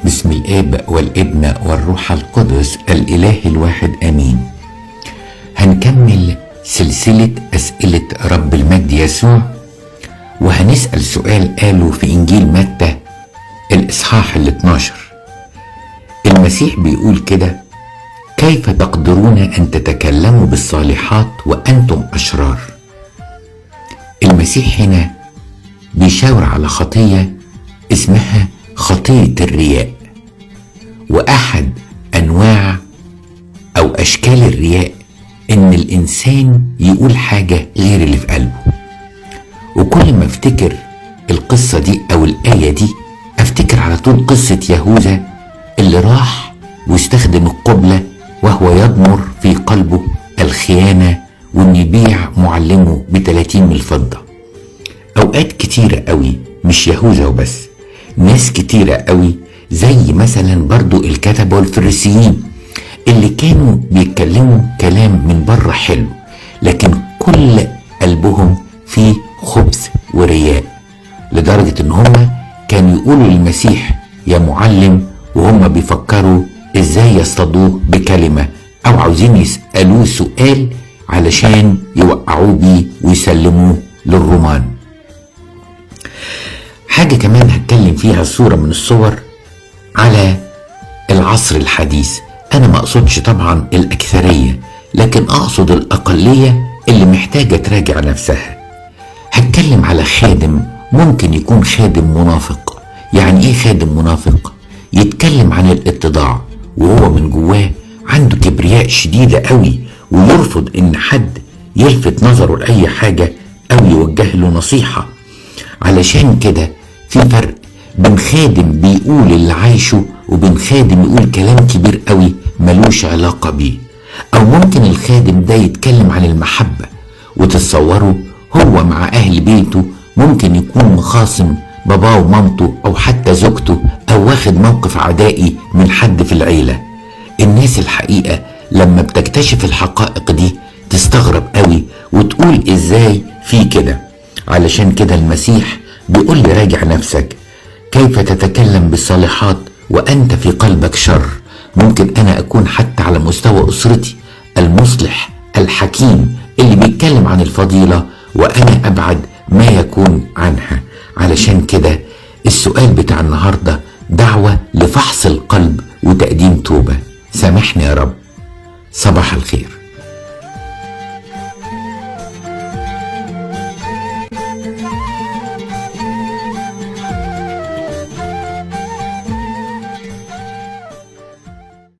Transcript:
بسم الآب والابن والروح القدس الإله الواحد آمين. هنكمل سلسلة أسئلة رب المجد يسوع، وهنسأل سؤال قاله في إنجيل متى الإصحاح 12. المسيح بيقول كده: كيف تقدرون أن تتكلموا بالصالحات وأنتم أشرار؟ المسيح هنا بيشاور على خطية اسمها خطية الرياء، وأحد أنواع أو أشكال الرياء إن الإنسان يقول حاجة غير اللي في قلبه. وكل ما افتكر القصة دي أو الآية دي افتكر على طول قصة يهوذا اللي راح واستخدم القبلة وهو يضمر في قلبه الخيانة وإن يبيع معلمه ب30 من الفضة. أوقات كتيرة قوي، مش يهوذا وبس، ناس كتيرة قوي زي مثلا برضو الكتبة والفريسيين اللي كانوا بيتكلموا كلام من بره حلو، لكن كل قلبهم فيه خبث ورياء، لدرجة ان هم كانوا يقولوا للمسيح يا معلم وهم بيفكروا ازاي يصطادوه بكلمة او عاوزين يسألوه سؤال علشان يوقعوه بيه ويسلموه للرومان. حاجة كمان هتكلم فيها صورة من الصور على العصر الحديث. أنا ما أقصدش طبعا الأكثرية، لكن أقصد الأقلية اللي محتاجة تراجع نفسها. هتكلم على خادم ممكن يكون خادم منافق. يعني إيه خادم منافق؟ يتكلم عن الاتضاع وهو من جواه عنده كبرياء شديدة قوي، ويرفض إن حد يلفت نظره لأي حاجة أو يوجه له نصيحة. علشان كده في فرق بين خادم بيقول اللي عايشه وبين خادم يقول كلام كبير قوي ملوش علاقة بيه. او ممكن الخادم ده يتكلم عن المحبة وتتصوروا هو مع اهل بيته ممكن يكون مخاصم باباه ومامته او حتى زوجته او واخد موقف عدائي من حد في العيلة. الناس الحقيقة لما بتكتشف الحقائق دي تستغرب قوي وتقول ازاي في كده. علشان كده المسيح بيقول لي راجع نفسك. كيف تتكلم بالصالحات وأنت في قلبك شر؟ ممكن أنا أكون حتى على مستوى أسرتي المصلح الحكيم اللي بيتكلم عن الفضيلة وأنا أبعد ما يكون عنها. علشان كده السؤال بتاع النهاردة دعوة لفحص القلب وتقديم توبة. سامحني يا رب. صباح الخير.